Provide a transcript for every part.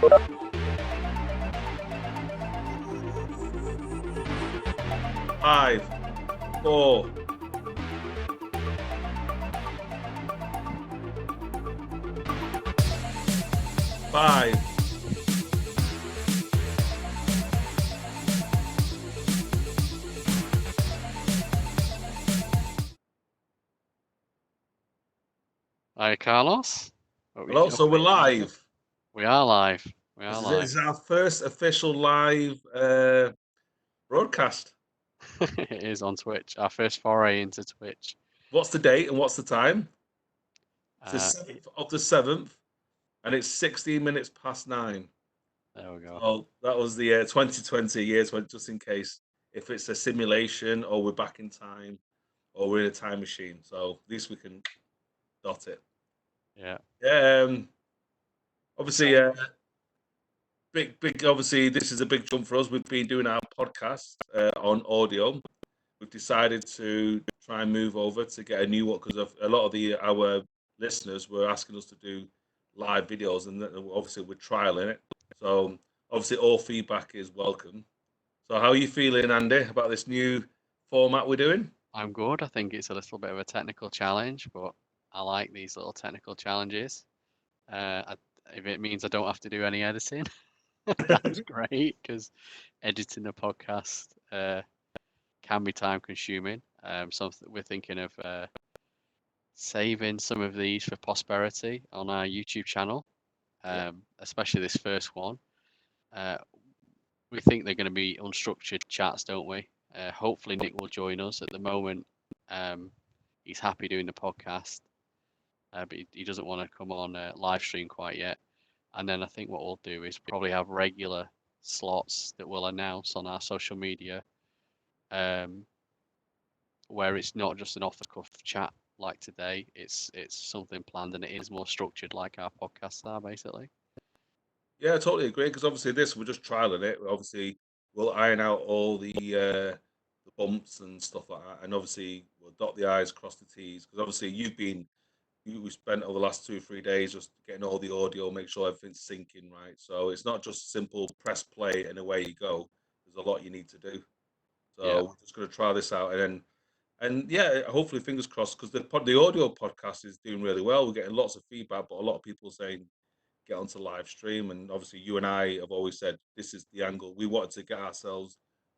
Five, four, five, Hi, Carlos. hello. So we're live. We are live. We are This live. is our first official live broadcast. It is on Twitch. Our first foray into Twitch. What's the date and what's the time? It's the Uh, 7th of the 7th, and it's 16 minutes past 9. There we go. So that was the 2020 years, just in case if it's a simulation or we're back in time or we're in a time machine. So at least we can dot it. Yeah. Obviously, big. Obviously, this is a big jump for us. We've been doing our podcast on audio. We've decided to try and move over to get a new one because a lot of our listeners were asking us to do live videos, and obviously we're trialing it. So obviously, all feedback is welcome. So how are you feeling, Andy, about this new format we're doing? I'm good. I think it's a little bit of a technical challenge, but I like these little technical challenges. If it means I don't have to do any editing, that's great because editing a podcast can be time consuming. So we're thinking of saving some of these for prosperity on our YouTube channel, especially this first one. We think they're going to be unstructured chats, don't we? Hopefully Nick will join us. At the moment, he's happy doing the podcast, but he doesn't want to come on live stream quite yet. And then I think what we'll do is probably have regular slots that we'll announce on our social media, where it's not just an off-the-cuff chat like today. It's something planned and it is more structured like our podcasts are, basically. Yeah, I totally agree. Because obviously, we're just trialing it. Obviously, we'll iron out all the bumps and stuff like that, and obviously, we'll dot the i's, cross the t's. Because obviously, we spent over the last 2 or 3 days just getting all the audio, make sure everything's syncing right. So it's not just simple press play and away you go. There's a lot you need to do. So Yeah. we're just going to try this out, and yeah, hopefully, fingers crossed, because the audio podcast is doing really well. We're getting lots of feedback, but a lot of people saying get onto live stream. And obviously, you and I have always said this is the angle we wanted to get ourselves,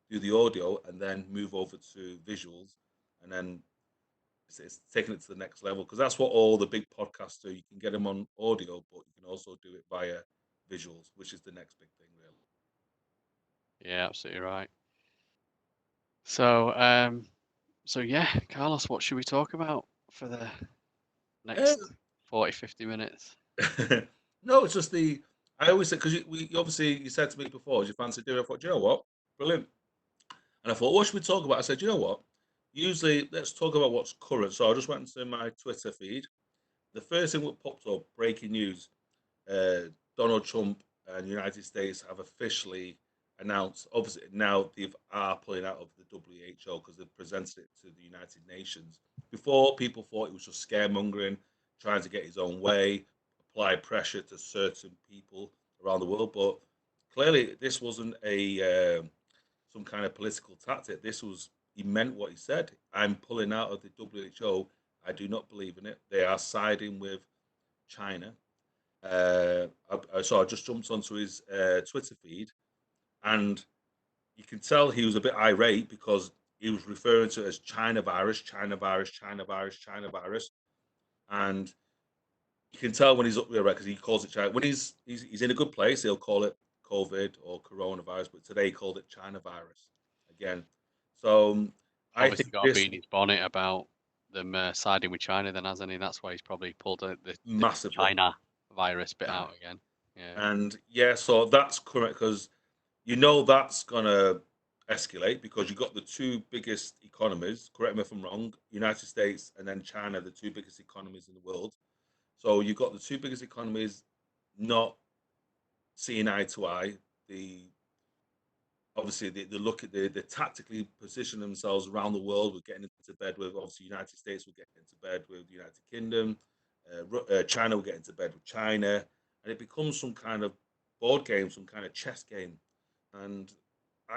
do the audio, and then move over to visuals, and then it's taking it to the next level, because that's what all the big podcasts do. You can get them on audio, but you can also do it via visuals, which is the next big thing, really. Yeah, absolutely right. So yeah, Carlos, what should we talk about for the next 40, 50 minutes? No, it's just I always said, because you said to me before, do you fancy doing it? I thought, do you know what? Brilliant. And I thought, what should we talk about? I said, you know what? Usually, let's talk about what's current. So I just went into my Twitter feed. The first thing that popped up, breaking news: Donald Trump and the United States have officially announced. Obviously, now they are pulling out of the WHO because they've presented it to the United Nations. Before, people thought it was just scaremongering, trying to get his own way, apply pressure to certain people around the world. But clearly, this wasn't a some kind of political tactic. He meant what he said. I'm pulling out of the WHO. I do not believe in it. They are siding with China. So I just jumped onto his Twitter feed, and you can tell he was a bit irate because he was referring to it as China virus, China virus, China virus, China virus, and you can tell when he's up there, right? Because he calls it China. When he's in a good place, he'll call it COVID or coronavirus, but today he called it China virus again. So I Obviously, think got to be this in his bonnet about them siding with China, then hasn't he? That's why he's probably pulled the massively, China virus bit out again. Yeah. and yeah, so that's correct, because that's gonna escalate, because you've got the two biggest economies. Correct me if I'm wrong. United States and then China, the two biggest economies in the world. So you've got the two biggest economies not seeing eye to eye. The Obviously they look at they tactically position themselves around the world. We're getting into bed with, obviously, United States will get into bed with the United Kingdom. China will get into bed with China, and it becomes some kind of board game, some kind of chess game, and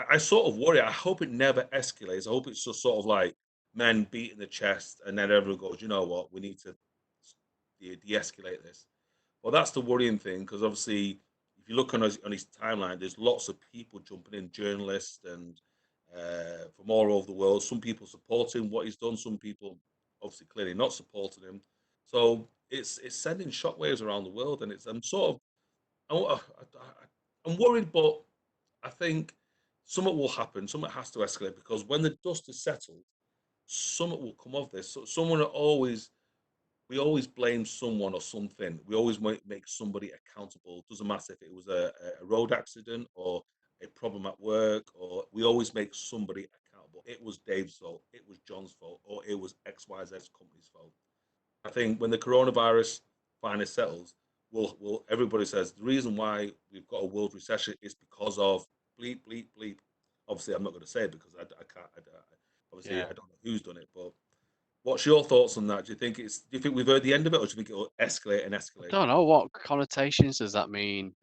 I sort of worry. I hope it never escalates. I hope it's just sort of like men beating the chest, and then everyone goes, you know what, we need to de-escalate this. Well, that's the worrying thing because obviously, if you look on his timeline, there's lots of people jumping in, journalists and from all over the world. Some people supporting what he's done, some people obviously clearly not supporting him. So it's sending shockwaves around the world, and I'm sort of I'm worried, but I think something will happen. Something has to escalate because when the dust is settled, something will come of this. So someone always we always blame someone or something. We always make somebody accountable. Doesn't matter if it was a road accident or a problem at work, or we always make somebody accountable. It was Dave's fault, it was John's fault, or it was XYZ company's fault. I think when the coronavirus finally settles, will everybody says the reason why we've got a world recession is because of bleep bleep bleep. Obviously, I'm not going to say it because I can't. Obviously, Yeah. I don't know who's done it, but what's your thoughts on that? Do you think we've heard the end of it, or do you think it'll escalate and I escalate? don't know what connotations does that mean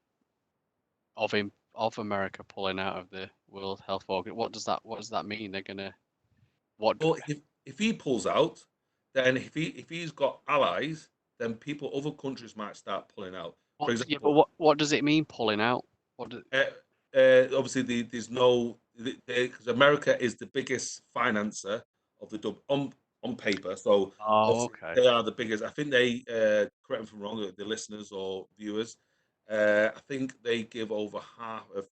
of America pulling out of the World Health Organ. What does that mean? They're gonna what? Well, if he pulls out, then if he's got allies, then other countries might start pulling out. For What? Yeah, but example, what does it mean pulling out? What? Do, uh, obviously there's no because America is the biggest financer of the dub on paper. So oh, obviously okay. they are the biggest. I think they correct me if I'm wrong, the listeners or viewers. I think they give over half of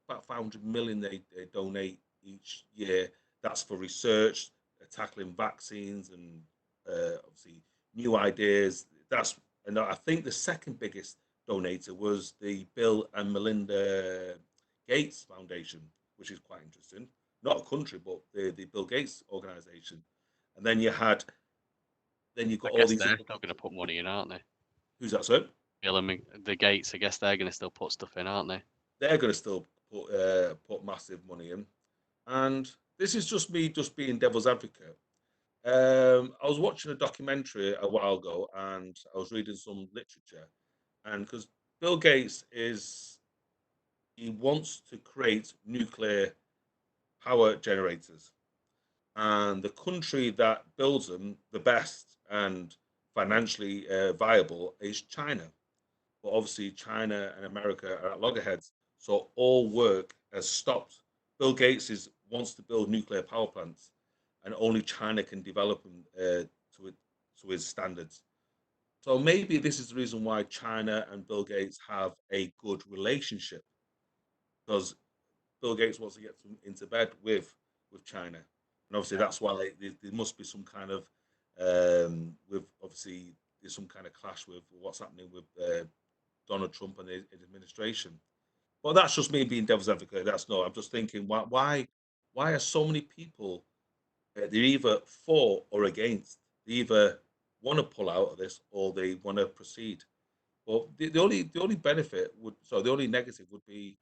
about 500 million they donate each year. That's for research, tackling vaccines and obviously new ideas. And I think the second biggest donator was the Bill and Melinda Gates Foundation, which is quite interesting. Not a country, but the Bill Gates organization. And then you've I got all guess these they're other still gonna countries. put money in, aren't they? Who's that, sir? Bill and the Gates. I guess they're gonna still put stuff in, aren't they? They're going to still put massive money in. And this is just me just being devil's advocate. I was watching a documentary a while ago, and I was reading some literature, and because Bill Gates he wants to create nuclear power generators, and the country that builds them the best and financially viable is China. But obviously, China and America are at loggerheads, so all work has stopped. Bill Gates wants to build nuclear power plants, and only China can develop them to his standards. So maybe this is the reason why China and Bill Gates have a good relationship because Bill Gates wants to get into bed with China, and obviously Yeah. that's why there must be some kind of with obviously there's some kind of clash with what's happening with Donald Trump and his administration. Well, that's just me being devil's advocate. That's no. I'm just thinking why are so many people they're either for or against. They either want to pull out of this or they want to proceed. Well, the only benefit would so the only negative would be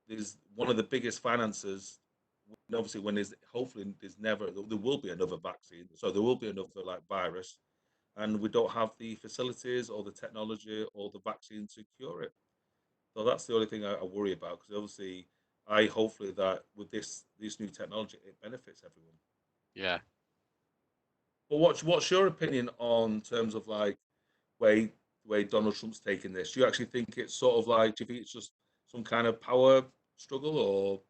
there's one of the biggest finances. And obviously, when there's hopefully there will be another vaccine, so there will be another like virus, and we don't have the facilities or the technology or the vaccine to cure it. So that's the only thing I worry about because obviously I hopefully that with this new technology it benefits everyone. Yeah. But what's your opinion on terms of like way way Donald Trump's taking this? Do you actually think it's sort of like do you think it's just some kind of power struggle or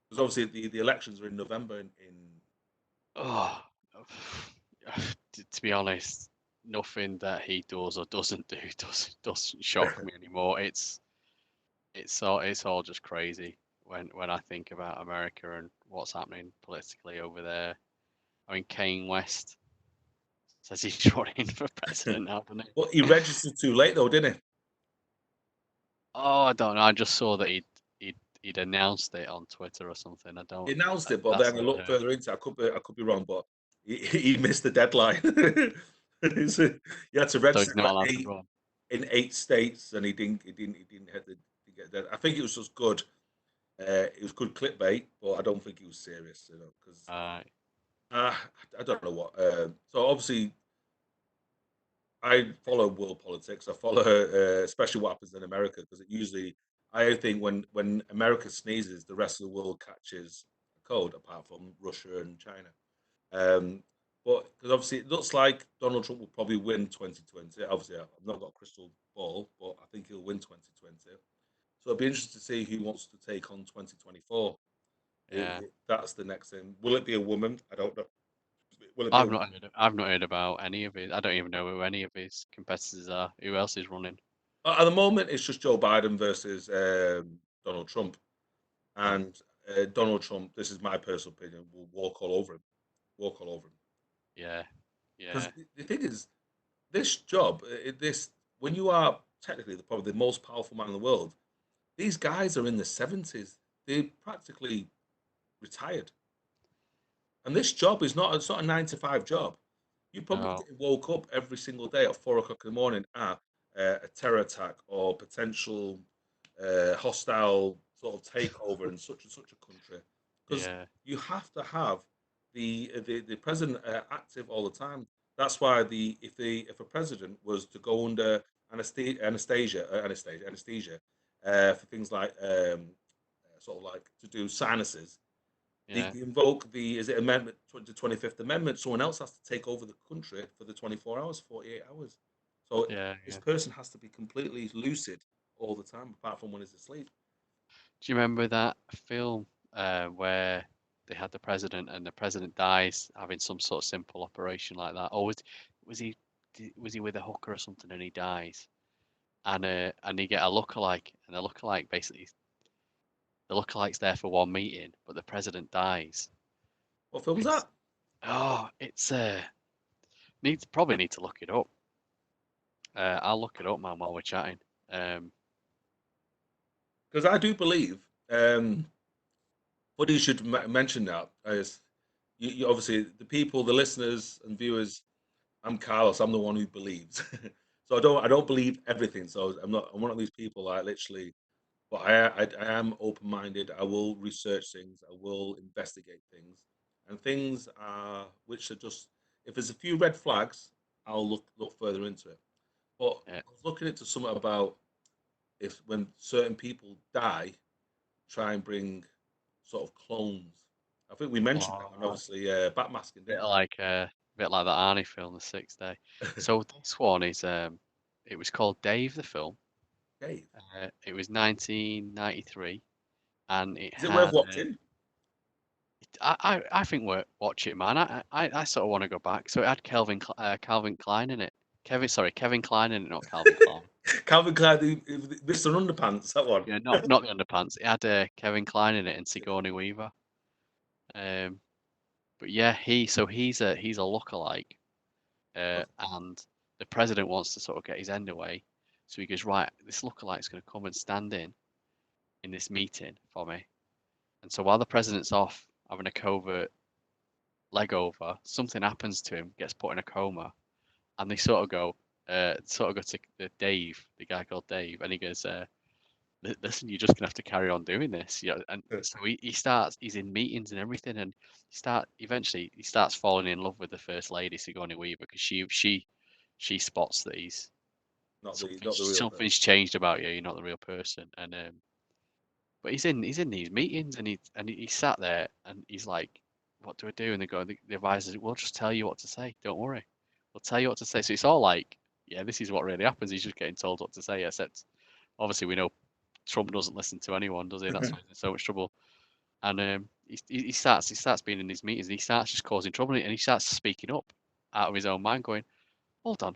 because obviously the elections are in November in Oh, to be honest, nothing that he does or doesn't do doesn't shock me anymore. It's all just crazy when I think about America and what's happening politically over there. I mean, Kane West says he's running for president now, doesn't he? well he registered too late though, didn't he? Oh, I don't know. I just saw that he'd announced it on Twitter or something. I He don't. announced it, but That's then I all I looked heard. further into it. I could be wrong, but he missed the deadline. He had to So he's register not allowed to run. in 8 states, and he didn't have to get that. I think it was just good. It was good clickbait, but I don't think he was serious, because Uh, uh, I don't know what. So obviously, I follow world politics. I follow, especially what happens in America, because it usually, I think, when America sneezes, the rest of the world catches a cold, apart from Russia and China. Um, but because obviously it looks like Donald Trump will probably win 2020. Obviously, I've not got a crystal ball, but I think he'll win 2020. So it'll be interesting to see who wants to take on 2024. Yeah. That's the next thing. Will it be a woman? I don't know. Will it be a woman? I've not heard about any of his. I don't even know who any of his competitors are. Who else is running? At the moment, it's just Joe Biden versus Donald Trump. Right. And Donald Trump, this is my personal opinion, will walk all over him. Walk all over him. Yeah. Because Yeah. the thing is, this job, this when you are technically probably the most powerful man in the world, these guys are in the 70s. They're practically retired. And this job is not, it's not a 9 to 5 job. You probably No. get woke up every single day at 4 o'clock in the morning at a terror attack or potential hostile sort of takeover in such and such a country, because Yeah. you have to have the president active all the time. That's why if a president was to go under anesthesia for things like sort of like to do sinuses, they Yeah. invoke the is it amendment the 25th amendment. Someone else has to take over the country for the 24 hours, 48 hours. So Yeah. this Yeah. person has to be completely lucid all the time, apart from when he's asleep. Do you remember that film where they had the president and the president dies having some sort of simple operation like that? Or was he was he with a hooker or something and he dies? And you get a lookalike, and the lookalike basically the lookalike's there for one meeting, but the president dies. What film's It's that? it's probably need to look it up. I'll look it up, man, while we're chatting. Um, Because I do believe, what you should mention now is you obviously the people, the listeners and viewers. I'm Carlos. I'm the one who believes. So I don't believe everything. So I'm one of these people that literally. But I am open minded. I will research things. I will investigate things, and things are which are just if there's a few red flags, I'll look further into it. But yeah. I was looking into something about if when certain people die, try and bring sort of clones. I think we mentioned that, and Oh, obviously backmasking, bit didn't like bit like the Arnie film, The Sixth Day. we? So this one is it was called Dave the film. Dave, It was 1993, and it is it worth had watching? I think we're watch it, man. I sort of want to go back. So it had Calvin Klein in it. Kevin Klein in it, not Calvin Klein. Calvin Klein, Mr. Underpants, that one. Yeah, not the underpants. It had Kevin Klein in it and Sigourney Weaver. Um, but yeah, he's a lookalike, and the president wants to sort of get his end away. So he goes, right, this lookalike's going to come and stand in this meeting for me. And so while the president's off having a covert leg over, something happens to him, gets put in a coma, and they sort of go to Dave, the guy called Dave, and he goes, listen, you're just gonna have to carry on doing this. Yeah, and so he's in meetings and everything, and eventually he starts falling in love with the first lady, Sigourney Weaver, because she spots that he's not the real something's person. changed about you. You're not the real person, and but he's in these meetings, and he sat there, and he's like, what do I do? And the advisors, we'll just tell you what to say. Don't worry, we'll tell you what to say. So it's all like, yeah, this is what really happens. He's just getting told what to say. Except obviously we know Trump doesn't listen to anyone, does he? That's why he's in so much trouble. And he starts being in these meetings, and he starts just causing trouble, and he starts speaking up out of his own mind, going, "Hold on,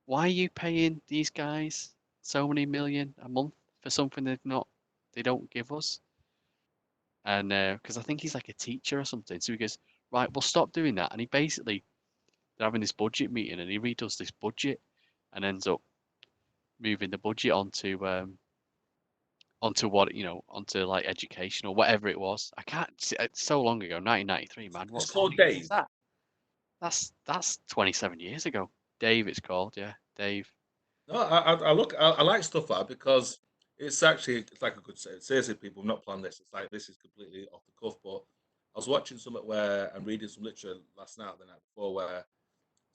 why are you paying these guys so many million a month for something they don't give us?" And because I think he's like a teacher or something, so he goes, "Right, we'll stop doing that." And he basically they're having this budget meeting, and he redoes this budget, and ends up moving the budget onto what onto like education or whatever it was. I can't. It's so long ago, 1993, man. It's How called many years is Dave. that? That's 27 years ago. Dave, it's called. Yeah, Dave. No, I look. I like stuff like that because it's like a good say. Seriously, people have not planned this. It's like this is completely off the cuff. But I was watching something where I'm reading some literature last night, the night before, where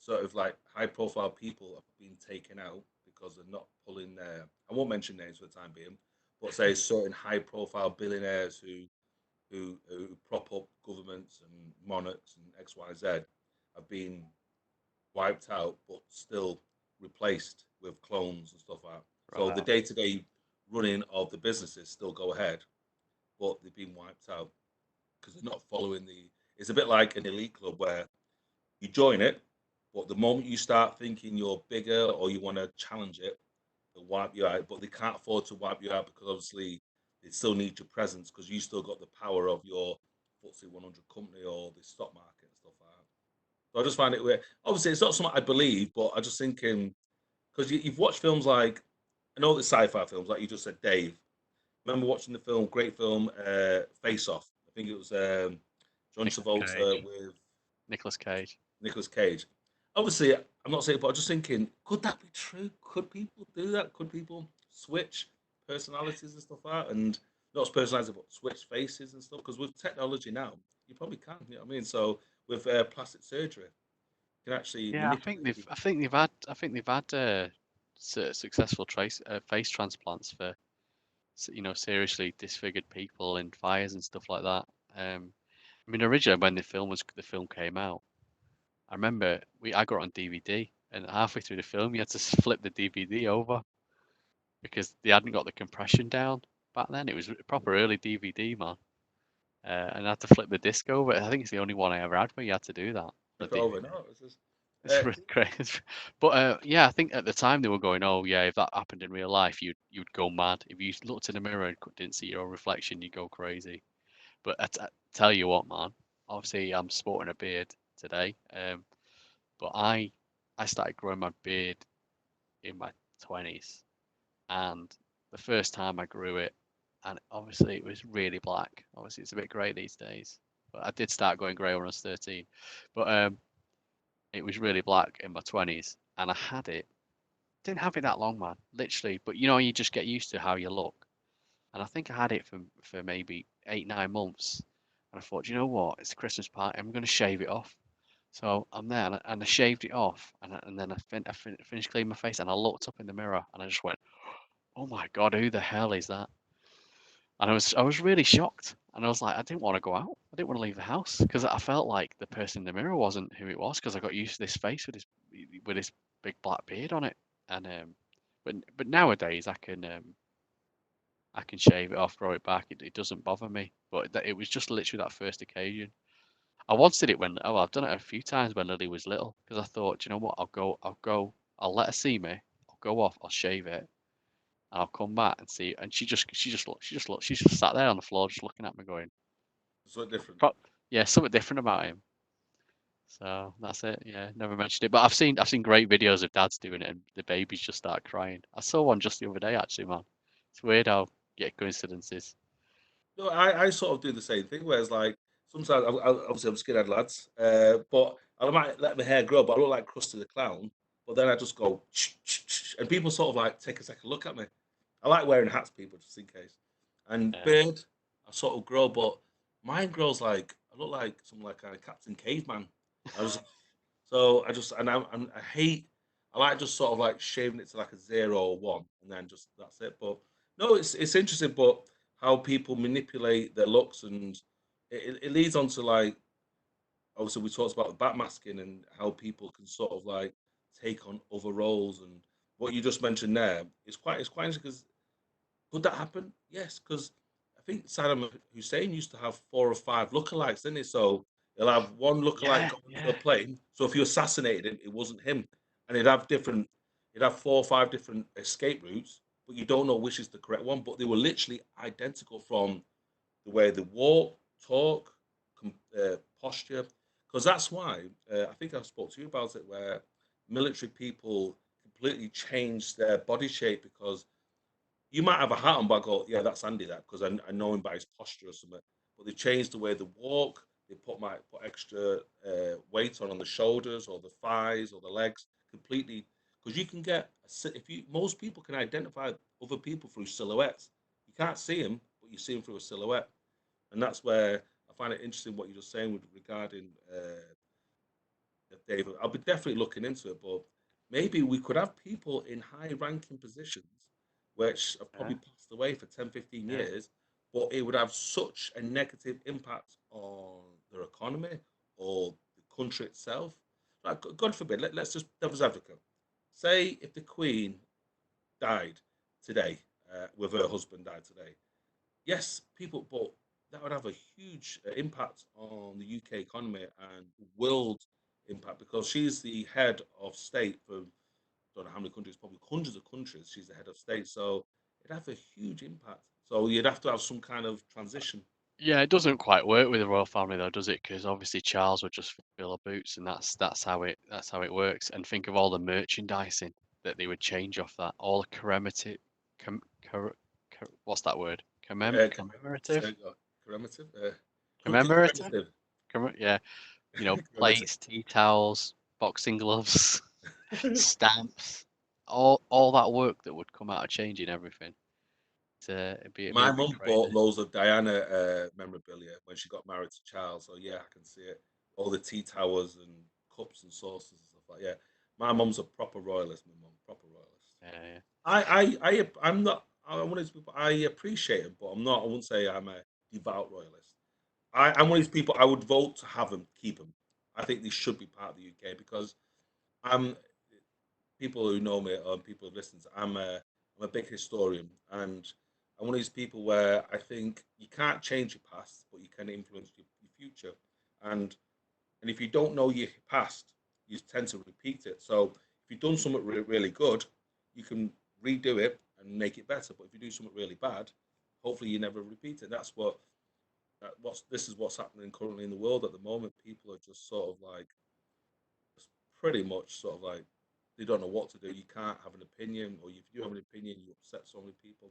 sort of like high profile people have been taken out because they're not pulling their, I won't mention names for the time being, but say certain high profile billionaires who prop up governments and monarchs and XYZ have been wiped out, but still replaced with clones and stuff like that. So the Right. day to day running of the businesses still go ahead, but they've been wiped out because they're not following the. It's a bit like an elite club where you join it, but the moment you start thinking you're bigger or you want to challenge it, they'll wipe you out. But they can't afford to wipe you out because obviously they still need your presence because you still got the power of your FTSE 100 company or the stock market and stuff like that. So I just find it weird. Obviously, it's not something I believe, but I just thinking because you've watched films like I know the sci-fi films, like you just said, Dave. Remember watching the film, great film, Face Off. I think it was John Nicolas Travolta Cage. with Nicolas Cage. Nicolas Cage. Obviously, I'm not saying, but I'm just thinking, could that be true? Could people do that? Could people switch personalities and stuff out? And not as personalities, but switch faces and stuff? Because with technology now, you probably can. You know what I mean? So with plastic surgery, you can actually Yeah, manipulate people. I think they've had successful face transplants for seriously disfigured people in fires and stuff like that. I mean, originally when the film came out, I remember I got it on DVD, and halfway through the film, you had to flip the DVD over because they hadn't got the compression down back then. It was a proper early DVD, man. And I had to flip the disc over. I think it's the only one I ever had where you had to do that. The Flip it over. DVD. No, it's just, It's really crazy. But yeah, I think at the time they were going, oh yeah, if that happened in real life, you'd go mad. If you looked in the mirror and didn't see your own reflection, you'd go crazy. But I tell you what, man. Obviously, I'm sporting a beard today. But I started growing my beard in my 20s, and the first time I grew it, and obviously it was really black. Obviously, it's a bit grey these days, but I did start going grey when I was 13. But it was really black in my 20s, and I had it. Didn't have it that long, man. Literally, but you just get used to how you look. And I think I had it for maybe 8, 9 months. And I thought, you know what? It's a Christmas party. I'm going to shave it off. So I'm there, and I shaved it off, and then I finished cleaning my face, and I looked up in the mirror, and I just went, "Oh my God, who the hell is that?" And I was really shocked, and I was like, I didn't want to go out, I didn't want to leave the house because I felt like the person in the mirror wasn't who it was because I got used to this face with this big black beard on it, and but nowadays I can shave it off, grow it back, it doesn't bother me, but it was just literally that first occasion. I wanted it when I've done it a few times when Lily was little because I thought, "Do you know what, I'll let her see me, I'll go off, I'll shave it, and I'll come back and see." And she just sat there on the floor just looking at me going, so different. "Pro- yeah, something different about him." So that's it. Yeah, never mentioned it, but I've seen great videos of dads doing it and the babies just start crying. I saw one just the other day actually, man. It's weird how get coincidences. No, I sort of do the same thing. Whereas, like, sometimes, obviously, I'm skinhead lads, but I might let my hair grow, but I look like Krusty the Clown. But then I just go, and people sort of like take a second look at me. I like wearing hats, people, just in case. And Yeah. beard, I sort of grow, but mine grows like I look like some like a Captain Caveman. I was so I just and I hate. I like just sort of like shaving it to like a 0 or 1, and then just that's it. But no, it's interesting, but how people manipulate their looks, and it leads on to like obviously we talked about the backmasking and how people can sort of like take on other roles, and what you just mentioned there is quite interesting because could that happen? Yes, because I think Saddam Hussein used to have 4 or 5 lookalikes, didn't he? So he'll have one lookalike Yeah, go onto a yeah. plane. So if you assassinated him, it wasn't him, and he'd have 4 or 5 different escape routes, but you don't know which is the correct one. But they were literally identical from the way they walk, talk, posture. Because that's why I think I spoke to you about it, where military people completely changed their body shape because you might have a hat on, but I go, yeah, that's Andy, that because I know him by his posture or something. But they changed the way they walk. They might put extra weight on the shoulders or the thighs or the legs completely because you can get if you most people can identify other people through silhouettes. You can't see them, but you see them through a silhouette, and that's where I find it interesting what you're just saying with regarding David. I'll be definitely looking into it, but maybe we could have people in high-ranking positions which have Yeah, probably passed away for 10, 15 yeah. years, but it would have such a negative impact on their economy or the country itself. Like, God forbid, let's just devil's advocate. Say if the Queen died today, with her husband died today. Yes, people, but that would have a huge impact on the UK economy and world impact because she's the head of state for don't know how many countries, probably hundreds of countries. She's the head of state, so it'd have a huge impact. So you'd have to have some kind of transition. Yeah, it doesn't quite work with the royal family though, does it? Because obviously Charles would just fill her boots, and that's how it works. And think of all the merchandising that they would change off that. All the commemorative, com, cor, what's that word? Commemorative, Commemorative, cooking commemorative, commemorative, yeah. You know, commemorative. plates, tea towels, boxing gloves, stamps, all that work that would come out of changing everything. It'd be My a bit mum bought crazy. loads of Diana memorabilia when she got married to Charles, so yeah, I can see it. All the tea towers and cups and saucers and stuff like. Yeah, my mum's a proper royalist. My mum, proper royalist. Yeah, I'm not. I'm one of these people. I appreciate it, but I'm not. I wouldn't say I'm a devout royalist. I'm one of these people. I would vote to have them, keep them. I think they should be part of the UK because I'm people who know me or people who listen. I'm a big historian, and I'm one of these people where I think you can't change your past, but you can influence your future. And and if you don't know your past, you tend to repeat it. So if you've done something really good, you can redo it and make it better. But if you do something really bad, hopefully you never repeat it. That's what's this is what's happening currently in the world at the moment. People are just sort of like pretty much sort of like they don't know what to do. You can't have an opinion, or if you have an opinion, you upset so many people.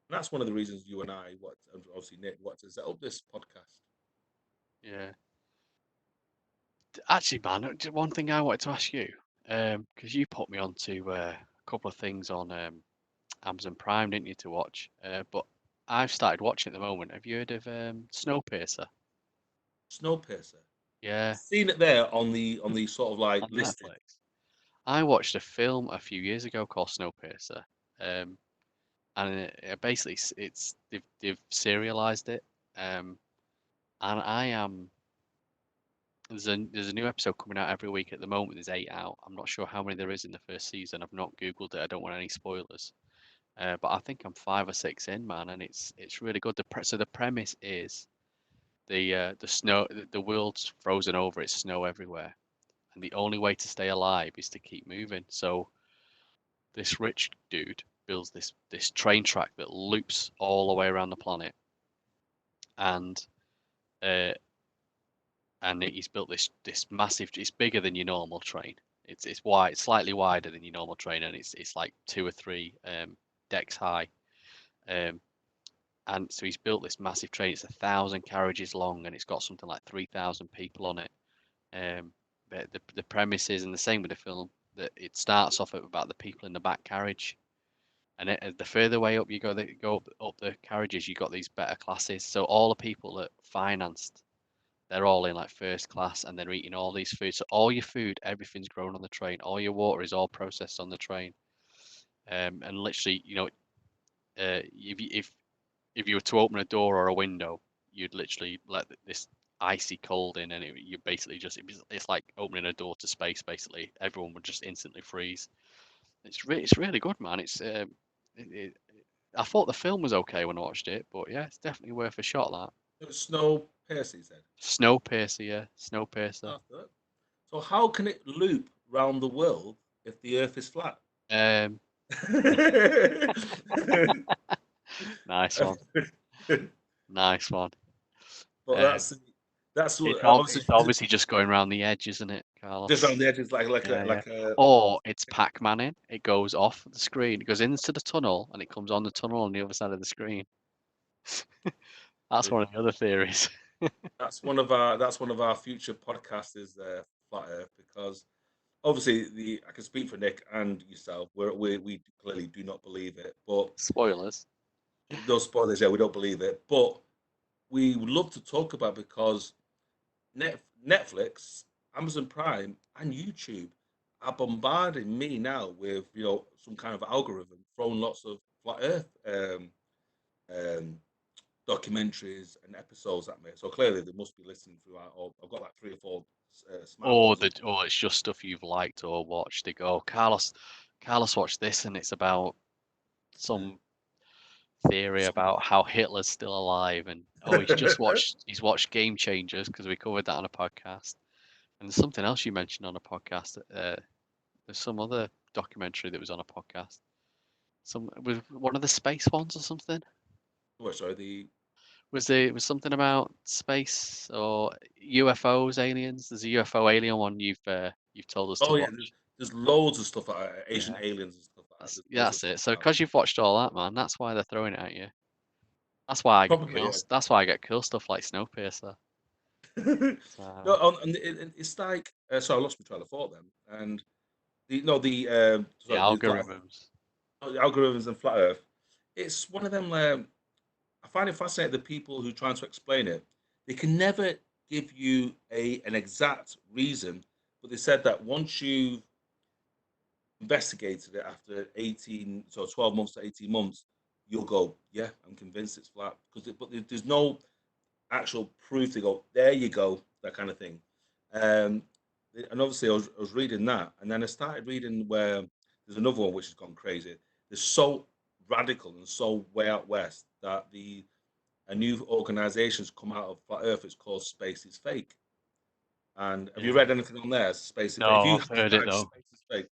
And that's one of the reasons you and I, what obviously Nick, what to set up this podcast. yeah. Actually, man, one thing I wanted to ask you, because you put me onto a couple of things on Amazon Prime, didn't you, to watch? But I've started watching at the moment. Have you heard of Snowpiercer? Snowpiercer. Yeah, Seen it there on the sort of like on listed. Netflix. I watched a film a few years ago called Snowpiercer, and basically it's they've serialized it, and I am there's a new episode coming out every week at the moment. There's 8 out. I'm not sure how many there is in the first season. I've not Googled it. I don't want any spoilers. But I think I'm 5 or 6 in, man, and it's really good. So the premise is the snow, the world's frozen over. It's snow everywhere, and the only way to stay alive is to keep moving. So this rich dude builds this train track that loops all the way around the planet, and uh, he's built this massive. It's bigger than your normal train. It's wide, slightly wider than your normal train, and it's like 2 or 3 decks high. Um, and so he's built this massive train. It's 1,000 carriages long, and it's got something like 3,000 people on it. But the premise is, and the same with the film, that it starts off about the people in the back carriage, and the further way up you go, up the carriages, you got these better classes. So all the people that financed, they're all in like first class, and they're eating all these foods. So all your food, everything's grown on the train. All your water is all processed on the train. And literally, if you were to open a door or a window, you'd literally let this icy cold in, and you basically it's like opening a door to space. Basically, everyone would just instantly freeze. It's really good, man. It, it, I thought the film was okay when I watched it, but yeah, it's definitely worth a shot. Snowpiercer, he said. That Snowpiercer, yeah, Snowpiercer. That's good. So how can it loop round the world if the Earth is flat? Um, nice one, nice one. But Um, that's it's obviously obviously just going around the edge, isn't it, just Carlos? around the edges, like a Yeah, yeah. like a. Or it's Pac-Manning. It goes off the screen, it goes into the tunnel, and it comes on the tunnel on the other side of the screen. That's one of the other theories. That's one of our future podcasts is flat Earth because obviously the I can speak for Nick and yourself. We clearly do not believe it, but Spoilers. those spoilers, yeah, we don't believe it, but we would love to talk about because Netflix Amazon Prime and YouTube are bombarding me now with some kind of algorithm throwing lots of flat Earth um, documentaries and episodes at me. So clearly they must be listening throughout. I've got like 3 or 4 Or smartphones. it's just stuff you've liked or watched. They go, Carlos watched this, and it's about some theory Some, about how Hitler's still alive, and he's watched Game Changers because we covered that on a podcast. And there's something else you mentioned on a podcast. There's some other documentary that was on a podcast. Some with one of the space ones or something. what, sorry, the Was something about space or UFOs, aliens? There's a UFO alien one you've told us to oh yeah, there's, watch. there's loads of stuff like Asian Yeah, aliens and stuff like that. There's loads of that's stuff it. So about because you've watched all that, man, that's why they're throwing it at you. That's why I get probably cool. yeah. That's why I get cool stuff like Snowpiercer. No, So it's like so I lost my train of thought then, and the the flat algorithms. the algorithms and flat Earth. It's one of them. I find it fascinating the people who trying to explain it. They can never give you an exact reason, but they said that once you've investigated it after 12 months to 18 months, you'll go, yeah, I'm convinced it's flat because there's no actual proof to go, there you go, that kind of thing. Um, and obviously, I was reading that, and then I started reading where there's another one which has gone crazy. They're so radical and so way out west that a new organization's come out of flat Earth. It's called Space is Fake. And have you Yeah. read anything on there? Space is Fake. If No, you I've heard it type though. Space is Fake,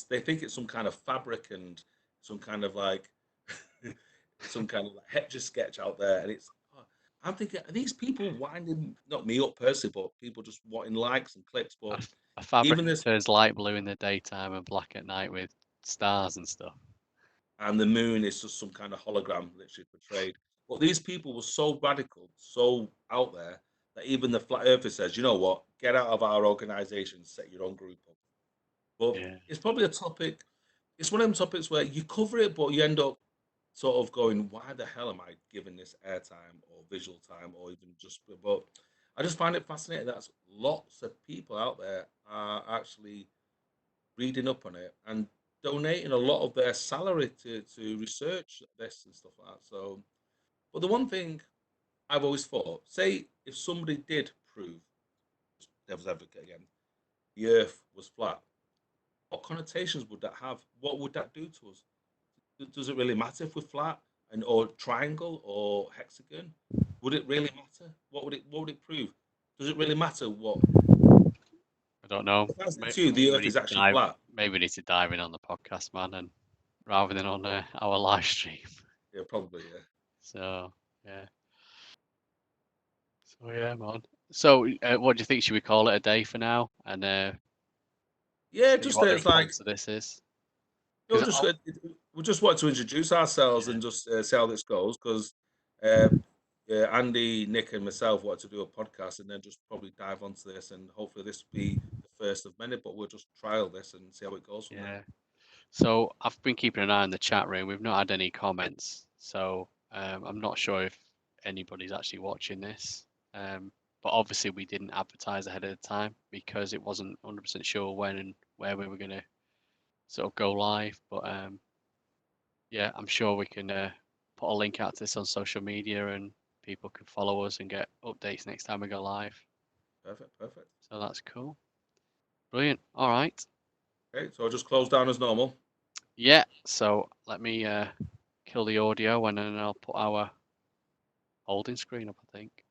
they think it's some kind of fabric and some kind of like some kind of like Etch a sketch out there, and I'm thinking, are these people winding not me up personally, but people just wanting likes and clicks? But A, a fabric even that this turns light blue in the daytime and black at night with stars and stuff. and the moon is just some kind of hologram literally portrayed. But these people were so radical, so out there that even the flat earther says, you know what, get out of our organization, set your own group up. But Yeah. it's probably a topic. It's one of them topics where you cover it, but you end up sort of going, why the hell am I giving this airtime or visual time or even just, but I just find it fascinating that lots of people out there are actually reading up on it and donating a lot of their salary to research this and stuff like that. So, but the one thing I've always thought, say if somebody did prove, devil's advocate again, the earth was flat, what connotations would that have? What would that do to us? Does it really matter if we're flat and or triangle or hexagon? Would it really matter? What would it prove? Does it really matter what I don't know. if I said to you Maybe the we earth need is to actually dive. flat? Maybe we need to dive in on the podcast, man, and rather than on our live stream. Yeah, probably, yeah. So yeah. So yeah, man. So what do you think? Should we call it a day for now and Yeah, see just what the it's like response to this is? no, Because just we just want to introduce ourselves yeah, and just see how this goes because uh, Andy, Nick, and myself want to do a podcast and then just probably dive onto this and hopefully this will be the first of many. But we'll just trial this and see how it goes from there. yeah. So I've been keeping an eye on the chat room. We've not had any comments, so I'm not sure if anybody's actually watching this. But obviously we didn't advertise ahead of the time because it wasn't 100% sure when and where we were gonna sort of go live. But yeah, I'm sure we can put a link out to this on social media and people can follow us and get updates next time we go live. Perfect, perfect. So that's cool. Brilliant. All right. Okay, so I'll just close down as normal. Yeah. So let me kill the audio and then I'll put our holding screen up, I think.